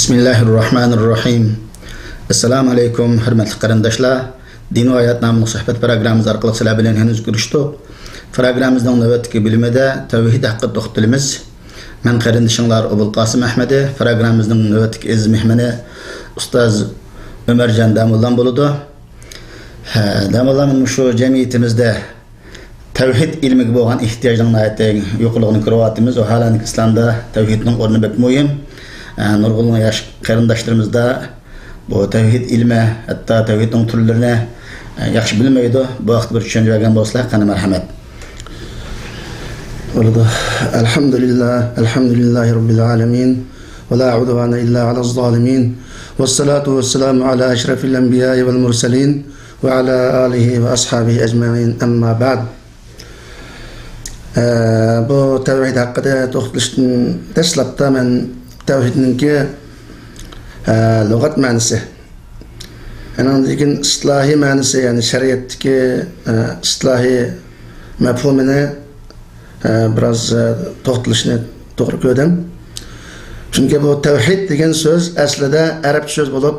Bismillahirrahmanirrahim. Assalamu alaikum, hürmetli qarindoshlar. Din va hayot nomli suhbat programmamiz orqali sizlar bilan henüz görüşdük. Programmamızın navbatdagi bo'limida tavhid haqida to'xtalamiz. Men qarindoshinglar Obul Qosim Ahmadi, programmamızın navbatdagi aziz mehmoni ustoz Ömerjan Damullan bo'ladi. Damullan shu jamiyatimizda tavhid ilmiga bo'lgan ehtiyojning yo'qligini ko'ryapmiz. O halen İslamda tavhidning o'rni bek muhim. Nurgulun yaş qarindoshlarımızda bu tevhid ilmi, hatta tevhidin türlerini yaxshi bilmeydi. Bu vaqt bir tushuncha bergan bo'lsalar, qani marhamat. Elhamdülillahi Rabbil alamin. Ve la udvana illa ala'z zalimin. Vessalatu vesselamu ala eşrefil enbiya'i vel murselin ve ala alihi ve ashabihi ecmaîn. Amma ba'd. Bu tevhid hakkında to'xtalishdan dastlabda men tevhidninki lügat manisi. Anandaki islahi manisi, yani şeriattaki islahi mefhumini biraz to'xtalishni to'g'ri ko'rdim. Çünkü bu tevhid degan söz aslida arabcha söz bo'lib,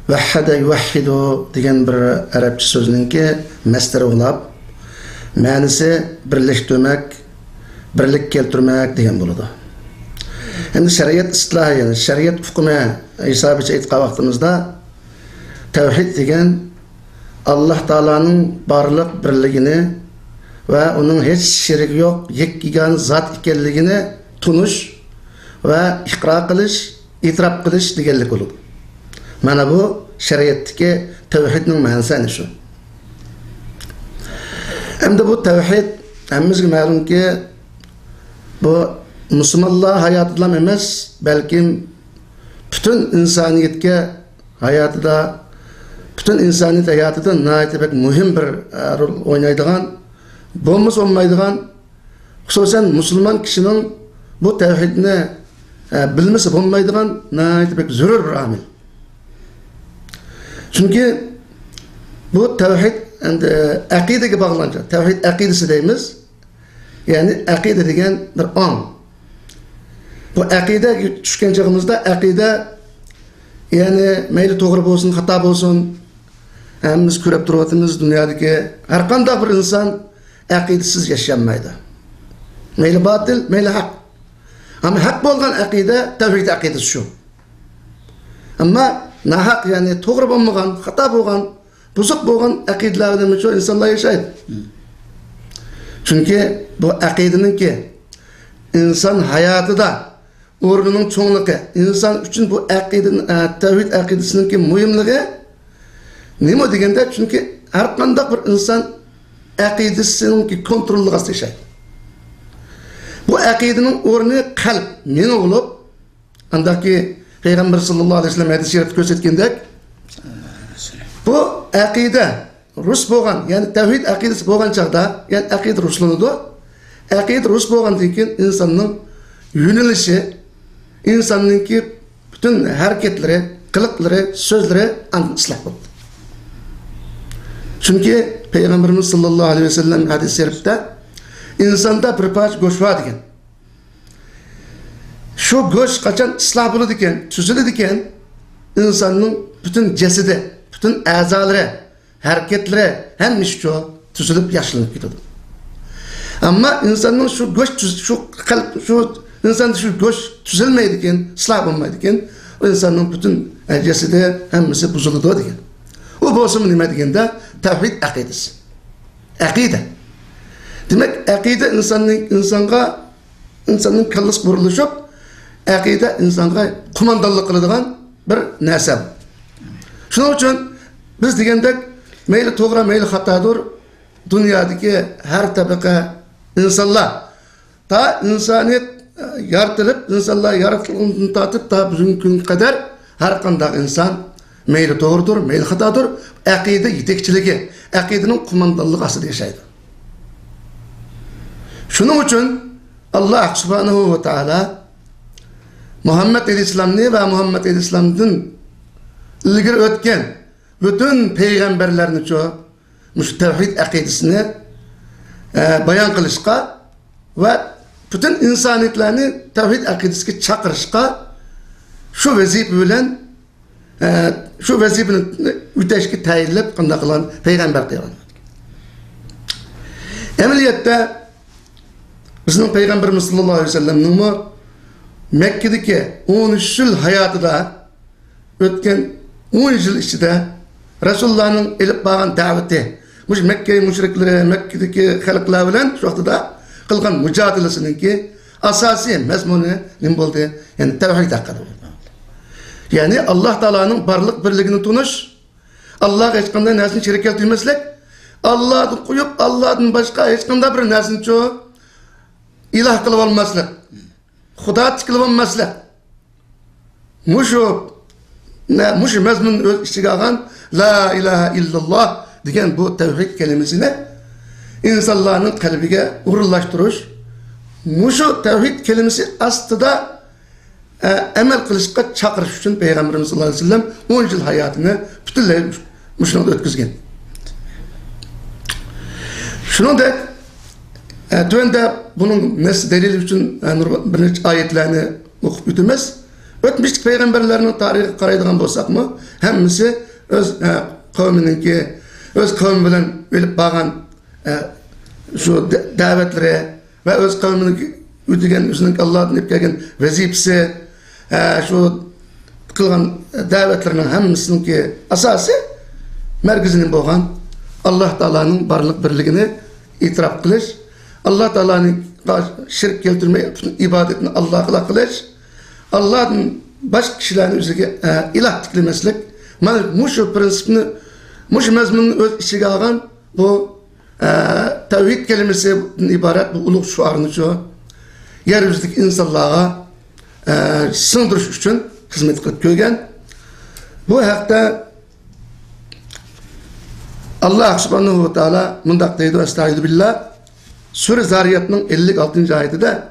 vahhada yuvahhidu degan bir arabcha so'zninki masdari bo'lib, ma'nisi birlashtirmak, birlik keltirmak degan bo'ladi. Endi şeriat islahi, yani şeriat hukmi hisobicha aytgan vaqtimizda tevhid degan Alloh taolaning barliq birligini va uning hech sherigi yo'q, yekkigan zot ekanligini tunish va iqro qilish, e'tirof qilish deganlik bo'ladi. Mana bu shariatdagi tevhidning ma'nosi ana shu. Endi bu tevhid hammamizga ma'lumki, bu Müslümanlar hayatından emas, belki bütün insaniyetke hayatında, bütün insaniyet hayatında nihayet pek mühim bir rol oynaydıgan, bomuz olmaydıgan, hususen Müslüman kişinin bu tevhidini bilmesi olmaydıgan nihayet pek zürür bir amil. Çünkü bu tevhid akideye bağlanacak. Tevhid akidesi deyimiz, yani akide degen bir an. Bu akide düşken çağımızda akide, yani meyli doğru olsun, hata olsun, hemimiz körep duruvatımız dünyadaki her qanday bir insan akidesiz yaşayamaydı. Meyli batıl, meyli hak. Ama hak bolgan akide, tevhid akidesi şu. Ama nahak, yani doğru olmagan, hata bolgan, bozuk bolgan akidelerden çoğu insanlar yaşaydı. Çünkü bu akidenin ki insan hayatı da organın çoğunluğu, insan için bu akidenin, tevhid akidesinin ki mühimliği neymi degende? Çünkü her qanday bir insan akidesinin ki kontrollü qası yaşaydı. Bu akidenin orni kalp, meni olup, andaki Peygamber sallallahu aleyhi ve sellem hadis-i şerifte göstergендek, bu akide Rus bo'lgan, yani tevhid akidesi bo'lgan chaqda, yani akide ruslanadi. Akide Rus bo'lgandan keyin insonning yönelişi, insanın ki bütün hareketleri, kılıkları, sözleri ıslah oldu. Çünkü Peygamberimiz sallallahu aleyhi ve sellem hadis-i şerifte insanda bir parça goş var diken. Şu goş kaçan ıslah bulur diken, tüzülü diken insanın bütün cesedi, bütün azaları, hareketleri hem işço tüzülüp yaşlanıp gidiyordu. Ama insanın şu goş, şu kalp, şu İnsan şu göz düzelmeydikken, ıslah olmaydikken, o insanın bütün cesedi hemmisi bozuldu diken. O bozulma nime diken de tevhid akidesi. Akide. Demek akide insanın kallası kuruluşup, akide insanga kumandanlık kılıdığan bir nesem. Şunun için biz degende meyli toğra meyli hatadır, dünyadaki her tabaka insanlar, ta insaniyet yaratılıp, insanlar yaratıldığını tatıp da bugünkü gün kadar her qanday insan meyli doğrudur, meyli hatadır, akide yetekçiligi, akidenin kumandanlığı asıda yaşaydı. Şunun için Allah subhanahu ve teala Muhammed Aleyhisselam'ni ve Muhammed Aleyhisselam'ın ilgili ötken bütün peygamberlerini çoğu tevhid akidesini bayan kılışka ve bütün insaniyetlerini tevhid akidesiga chaqirishga şu vazife bilen şu vazifeni üteşki tayinlep qanday qilgan payg'ambar qilgan. Amaliyotda bizning payg'ambarimiz sallallohu alayhi vasallamning Mekke'deki 13 yıl hayatida ötken 10 yıl içinde Resulullah'ın elip bağın daveti Mekke müşrikleri, Mekke'deki halklar bilen şu vaqtida qilgan mücadelesininki asasi mezmunu ne oldu? Yani tevhid hakkında. Yani Allah Teala'nın barlık birliğini tunuş, Allah hiç qanday narsani şerik keltirmeslik, Allah'ı koyup Allah'tan başka hiç qanday bir narsani ilah qilib olmaslik, Xudo qilib olmaslik. Mushu mazmun o'z ichiga olgan la ilaha illalloh degan bu tevhid kelimesini insonlarning qalbiga urillashtirish, mushu tevhid kelimesi aslida amel qilishga chaqirish uchun Peygamberimiz sallallohu alayhi vasallam 10 yıl hayatını butunlay mushunda o'tkazgan. Shuningdek, tuanda bunun delili uchun bir necha oyatlarni o'qib o'tamiz. O'tmishlik payg'ambarlarning tarixiga qaraydigan bo'lsakmi, hammasi o'z qavmininki, o'z qavmi bilan o'lib qolgan shu da'vatlari va o'z qavmining o'tgan o'zining Allohdan deb kelgan vazifasi, shu qilgan da'vatlarining hammasiningki asosi markazining bo'lgan Alloh taolaning barliq birligini e'tirof qilish, Alloh taolaning shirk keltirmay ibodatni Allohga qilish, Allah'ın başka kişilerin üzerine ilah tiklemeslik, mushu prinsipini, mushu mezmununu öz içine alan bu tevhid kelimesi ibaret bu uluk şuarını yeryüzündeki insanlara sığdırış için hizmet kılıp köygen. Bu hakta Allah subhanahu wa ta'ala mundak deydi ve estaizu billah Sure Zariyat'ın 56. ayetinde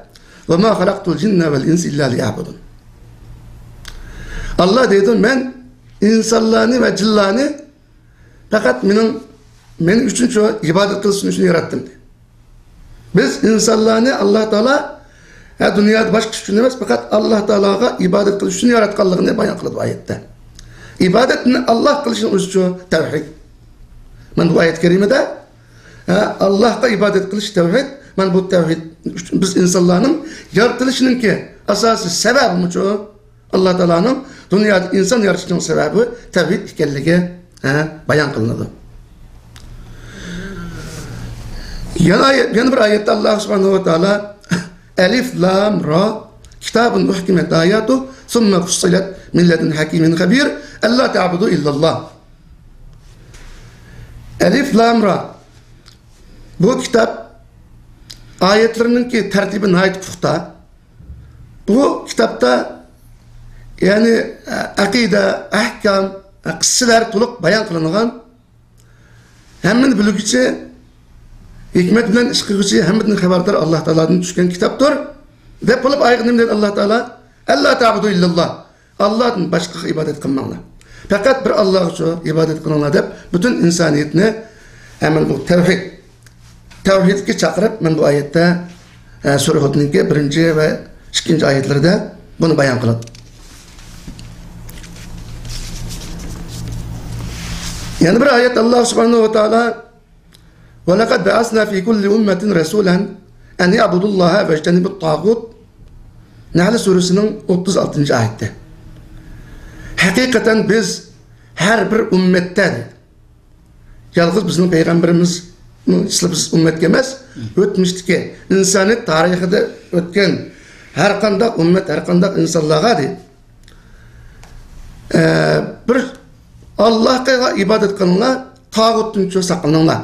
وَمَا خَلَقْتُ الْجِنَّ وَالْاِنْسِ اِلَّا لِيَعْبُدُونَ Allah dedi, ben insanlarını ve cillani fakat benim için ibadet kılsın için yarattım. Biz insanlarını Allah Teala dünyada başka için demez fakat Allah Teala'ya ibadet kılış için yaratkanlığını bayan kıldı bu ayette. İbadetini Allah kılışın için tevhid. Ben bu ayet-i kerimede Allah'a ibadet kılış tevhid. Ben bu tevhid biz insanların yaratılışının ki asası sebebi mi çoğu? Allah Teala'nın dünyada insan yaratışının sebebi tevhid ikenligi bayan kılındı. Yana bir ayette Allah subhanahu wa ta'ala Elif lam ra kitabun uhkimet ayatu thumma fussilet min ledun hakimin habir alla ta'budu illallah. Elif lam ra bu kitap ayetlerinin ki tertibi nayet puhta. Bu kitapta yani akide, ahkam, kıssalar tuluq bayan kılınan hemen bilgiçi hikmet bilen iş kılgıcı hemen haberdar Allah Teala'dan düşken kitaptır. Ve bulup aygınım dedi Allah Teala Allah ta'budu illallah. Allah'ın başka ibadet kılmanlar. Fakat bir Allah için ibadet kılmanlar deyip bütün insaniyetini hemen bu tevhidki çakırıp ben bu ayette Sure Hud'un 1. ve 2. ayetlerde bunu bayan kılıp. Yani bir ayet Allah subhanahu wa ta'ala وَلَقَدْ بَعَثْنَا فِي كُلِّ أُمَّةٍ رَسُولًا اَنْ يَعْبُدُ اللّٰهَ وَاجْتَنِبُ الطَّاغُوتِ Nahl suresinin 36. ayette. Hakikaten biz her bir ümmette yalnız bizim peygamberimiz biz ümmet gemez ötmüştü ki insaniyet tarihinde ötken her kandak ümmet her kandak insanlığa bir Allah'a ibadet kılınlar tağutun çoğu saklananlar.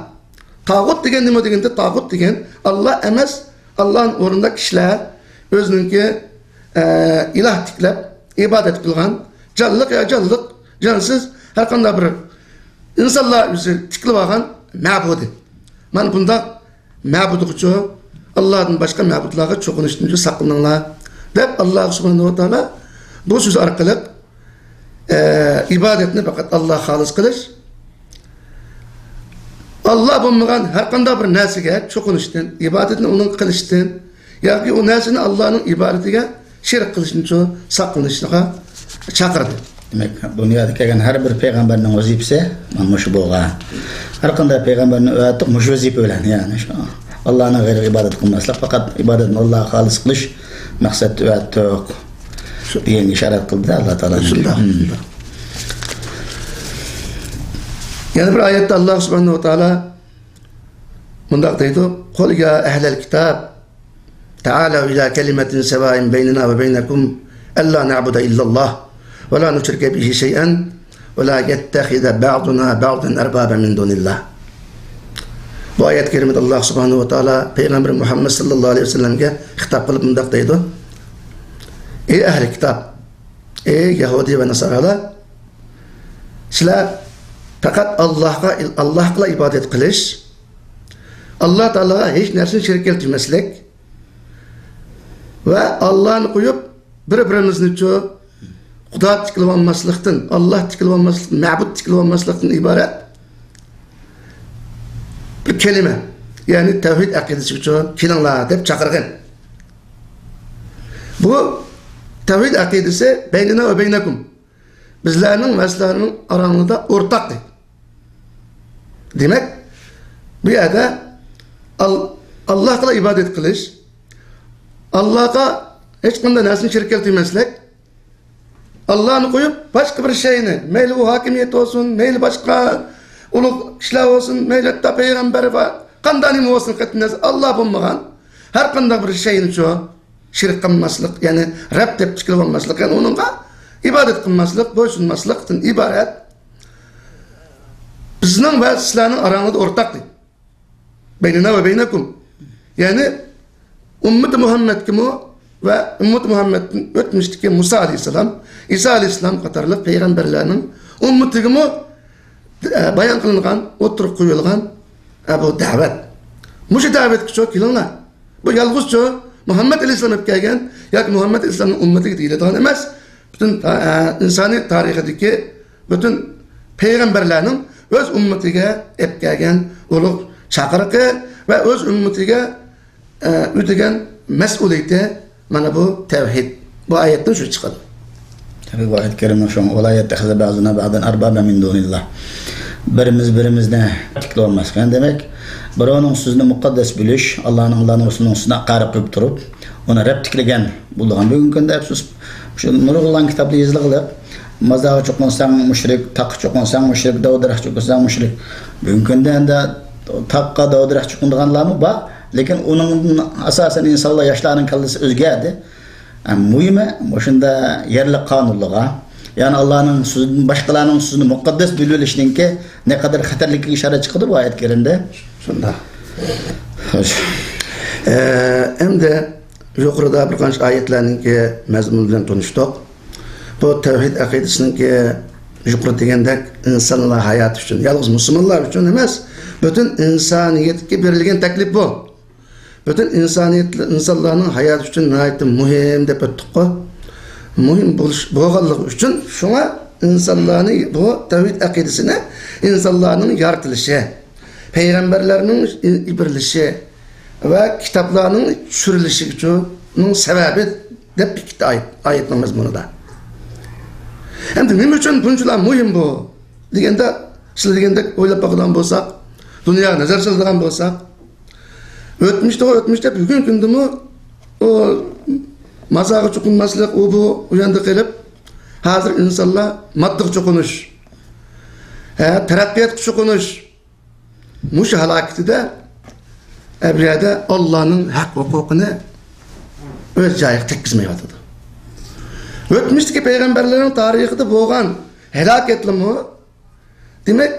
Tağut degen nima degende tağut degen Allah emas Allah'ın orunda kişiler özününki ilah tiklep ibadet kılgan canlılık ya canlılık cansız her kanda bir insanlar üzeri tiklip algan mabudi. Man bunda mabuduk çoğu Allah'ın başka mabudlarga çoğunuştunca saklananlar dep Allah subhanahu wa ta'ala bu söz arkalık ibadetini fakat Allah halis kılış. Allah bulmagan her kanda bir nesige çoğunuştan, ibadetini onun kılıştan, ya ki o nesini Allah'ın ibadetine şirk kılışını çoğu saklanışlığa çakırdı. Demek dünyada kelgen her bir peygamberning vazifesi mana shu bo'lgan. Har qanday peygamberning öğütü mush vazifa bilan, yani shu Allah'ın gayri ibadet kılmaslık, fakat ibadetini Allah'a halis kılış maksat öğütü yok diyen işaret kıldı Allah Teala. Yani bir ayette Allah subhanahu wa ta'ala mundaq deydi: "Qul ya ehlel kitab, ta'alu ila kelimetin sevain beynina ve beynekum alla na'budu illallah ve la nushrike bihi şey'en ve la yettehize ba'duna ba'dan erbaba min dunillah." Bu ayet-i kerimede Allah subhanahu wa ta'ala Peygamber Muhammed sallallahu aleyhi ve sellem'e hitap kılıp mundaq deydi: "Ey ehli kitap, ey Yahudi ve Nasaralar, sizler fakat Allah'la ibadet kılış, Allah Teala'ya hiç nersini şirk keltirmeslik ve Allah'ını koyup birbirimizin için Xudo tikilib olmaslikdan, Allah tikilib olmaslikdan, ma'bud tikilib olmaslikdan ibaret bir kelime, yani tevhid akidesi için kelinglar deb chaqirgan. Bu tevhid akidesi beynina ve beynekum, bizlerning ve sizlarning arangizda o'rtaq. Demek bu yerda Allah'a ibadet kılış, Allah'a hiç qanday narsani shirk keltirmaslik, Allah'ını koyup başka bir şeyini, meyli o hakimiyet olsun, meyli başka ulug' kişiler olsun, meyli hatta peygamber var, qanday nima olsun qatnaz Allah bo'lmagan har qanday bir şeyini şu shirk qilmaslik, yani Rab deb tikilib olmaslik, yani onunğa ibadet qilmaslik, bo'ysunmaslikdan ibaret. Bizning ve sizlarning arangizda o'rtaqlik. Beynina ve beynekum. Yani Ümmet-i Muhammed kimi ve Ümmet-i Muhammed'in ötmüşteki Musa aleyhisselam, İsa aleyhisselam qatarlıq peygamberlerinin ümmeti kimi bayan kılıngan, oturup koyulgan bu davet. Muşu davet ki çok kilinglar. Bu yalğız çok Muhammed aleyhisselam hep gelgen, ya ki Muhammed aleyhisselamın ümmeti değil de emez. Bütün insani tarihideki bütün peygamberlerinin öz ümmetiga hep gelgen ulug' chaqiriqi ve öz ümmetiga ödegen mesuliyeti mana bu tevhid. Bu ayetten şu çıkıyor. Tabii bu ayet-i kerime şu an olayet tehize bazına ba'dan arbaba min dunillah. Birimizden tikli olmaz. Yani demek bir onun sözünü mukaddes biliş, Allah'ın Resulü'nün sözüne qarib qo'yib turib, ona Rab tikligen bulduğun bugün günde hepsiz şu nurg'ulan kitapda yazılıqlı. Mazağı çok olsan müşrik, tak çok olsan müşrik, davudrak çok olsan müşrik. Bugün günde de takka davudrak çok olganlar mı var? Lekin onun asasen insanlar yaşlarının kallası özgərdi. Mühimi, boşunda yerli kanunluğa, yani Allah'ın sözünün, başkalarının sözünü mukaddes bililişinin ki ne kadar xatarlık işaret çıkdı bu ayet kerinde. Şunda. Hem de yukarıda bir qancha ayetlerinin ki mezmunundan tanıştık. Bu tevhid akidesinin ki yukarı degandek insanlar hayat için, yalnız Müslümanlar için emas, bütün insaniyetke berilgan taklif bu. Bütün insanların hayat için nihayet mühim deb aytdık. Mühim bo'lganligi uchun şuna insanların bu tevhid akidesine insanların yaratılışı, peygamberlerinin ibrilişi ve kitaplarının sürülüşü için sebebi deb bitti ayet mazmunida. Hem de nima uchun bunchalar mühim bu deganda, siz deganda o'ylab bakılan bo'lsak, dunyoga nazar soladigan bo'lsak, Ötmüşte bugün gündümü o mazağı çokunmaslık o bu uyandı gelip hazır insanlar maddık çokunuş, terakkiyat çokunuş, muş halaketi de ebriyede Allah'ın hak hukukunu öz cayık tekkizmeye batıdı. Ötmüşteki peygamberlerin tarihinde boğan helaketli mi? Demek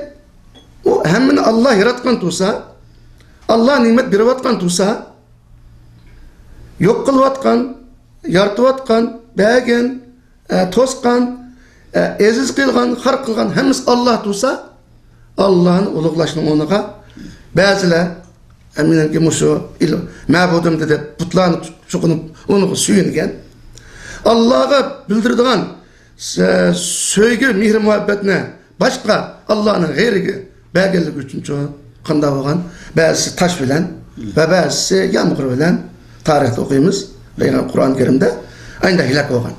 o hemmini Allah yaratkan tutsa, Allah nimet birivatkan tursa, yok kılıvatkan, yartıvatkan, bəgen, toskan, eziz kılgan, har kılgan, hemiz Allah tursa, Allah'ın uluğlaşının onuğa, bazılar, eminim ki muşu, ma'budum dedi, putlarını çokunup, onu suyungen, Allah'a bildirdiğin söygü, mihri muhabbetine, başka Allah'ın gayrigi, bəgenlik üçün çoğu, qanda bo'lgan, ba'zisi tosh bilan va ba'zisi yomg'ir bilan tarixda o'qiymiz. Lekin Qur'on Karimda ayda hilak bo'lgan.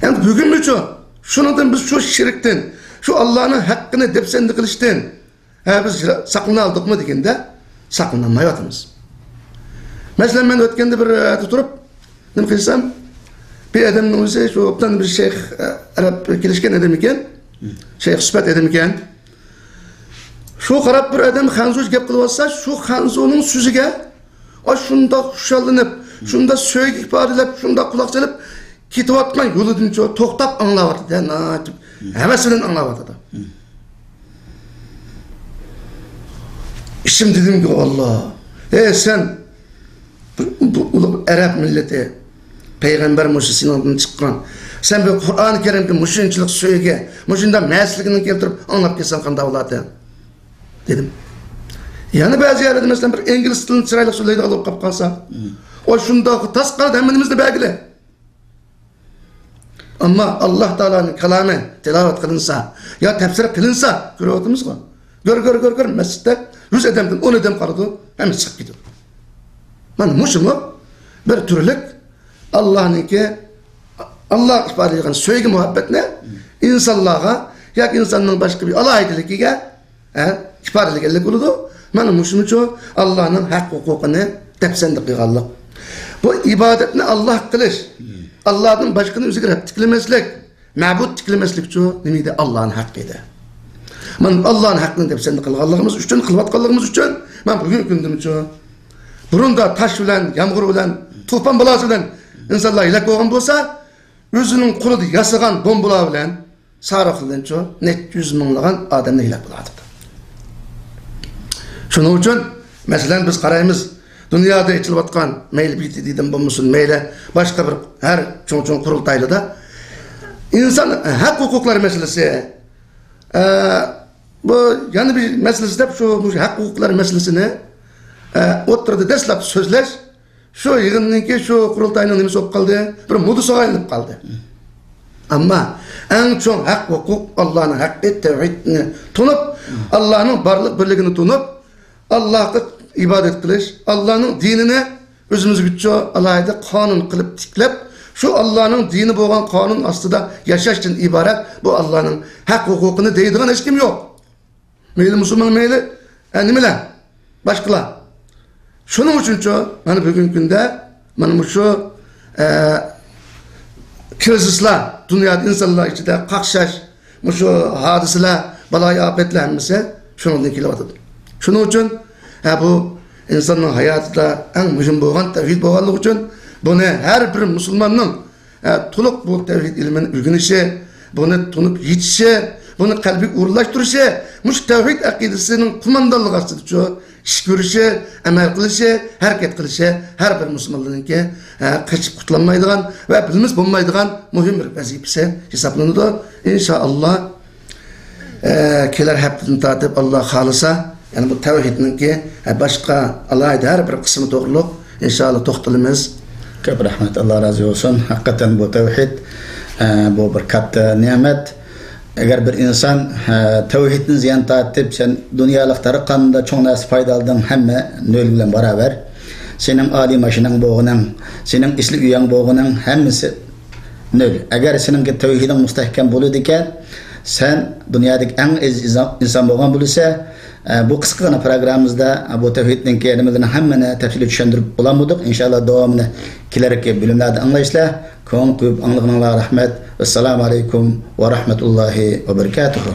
Endi bugungacha shundan biz shu shirkdan, shu Allohning haqqini depsendi qilishdan biz saqlana oldikmi deganda saqlanmayotimiz. Masalan, men o'tganda bir turib, nima qilsam, bir odamning o'zi shu obdan bir shayx arab kelishgan odam ekan, shayx suhbat odam ekan. Shu qarab bir odam xanzuj gap qilib olsa, shu xanzuning so'ziga shunda xushallanib, shunda so'yib ifodalab, shunda quloq chalib ketayotgan yo'lidan to'xtab anglayotdi. Hammasidan anglayotdi. İşim dedim ki Allah, sen bu Arap milleti, Peygamber Muşisi'nin çıkan, sen bir Kur'an-ı Kerim'de muşinçilik söylege, muşinda mesleğini keltirip anlap kelsen kanda oladı dedim. Yani bazı yerlerde mesela bir İngiliz dilini çıraylık söyleydi alıp kapı kalsa, o şunda tas kaldı hemenimizde belgili. Ama Allah Teala'nın kelamı tilavet kılınsa, ya tefsir kılınsa, görüyordunuz mu? Gör, mescitte 100 edemden 10 edem kaldı, hemen çıkıp gidiyor. Yani muşumu bir türlük Allah'ınki, Allah ifade edilen söylegi muhabbetine, insanlığa, ya insanın başka bir alayetliğine, ifadelilik oldu. Yani muşumu çoğu Allah'ın hak hukukunu tepsendik kıyallık. Bu ibadetini Allah kılış. Allah'ın başkanı üzerine tiklemezlik, mabut tiklemezlik çoğu nemiydi Allah'ın hakkıydı. Ben Allah'ın hakkını tepsendik kılganlığımız üçün, kılvatkanlığımız üçün, ben bugün gündüm çoğu. Burunda taş bilen, yağmur bilen, tufan balası bilen insanlar ilak olgan bolsa, özünün kuludu yasıgan bombalar bilen, sarıqlıdan çoğu, net 100 minlagan adamla ilak buladık. Şunun için, mesela biz qaraymiz, dünyada içilvatkan, meyli biti deydim bulmuşsun, meyli başka bir her çoğun kurultaylı da, insan hak hukukları meselesi, bu yani bir meselesi de şu hak hukukları meselesini oturdu deslap sözler, şu yığınınki şu kurultayının nemesi olup kaldı, bir mudusu ayınıp kaldı. Ama en çok hak hukuk Allah'ın hakkı tevhidini tunup, Allah'ın varlık birliğini tunup, Allah'a ibadet kılış, Allah'ın dinine özümüzü bütçe Allah'da kanun kılıp tiklep, şu Allah'ın dini boğan kanun aslında yaşaş için ibaret, bu Allah'ın hak hukukunu deydiğin hiç kim yok. Meyli Müslüman meyli, nimeler, başkalar. Şunun için çoğu, hani bugün günde, benim şu krizisler, dünyada insanlar içinde kakşaş, şu hadisler, balayı afetler hemmesi, şunun için kilovatır. Şunun için, bu insanın hayatında en mühim boğan tevhid boğanlık için, bunu her bir Müslümanın tuluk bu tevhid ilmini ürgünüşü, bunu tunup yetişi, bunu kalbi uğurlaştırışı, muş tevhid akidesinin kumandalığı aslında iş görüşü, emel kılışı, hareket kılışı, her bir Müslümanlığın ki kaçıp kutlanmaydıgan ve bilimiz bulmaydıgan mühim bir vazifesi hesaplanıdır. İnşallah keler hepsini tatip Allah halısa, yani bu tevhidinin ki başka Allah'a her bir kısmı doğruluk inşallah toxtalımız. Köp rahmet, Allah razı olsun. Hakikaten bu tevhid, bu bir katta nimet. Eğer bir insan tevhidini ziyan tatip, sen dünyalık tarıqanda çoğun nasıl faydalıdın hemme nöl bilen beraber. Senin âli maşının boğunan, senin isli üyen boğunan hemmesi nöl. Eğer senin ki tevhidin müstehkem buludu iken, sen dünyadaki en insan boğan bulursa, bu kısa programımızda bu tevhidin kelimelerini hemmene tefsili düşündürüp bulamadık. İnşallah devamını kilerki bölümlerde anlayışla. Kon kuyup anlığına rahmet. Vesselamu aleyküm ve rahmetullahi ve berekatuhu.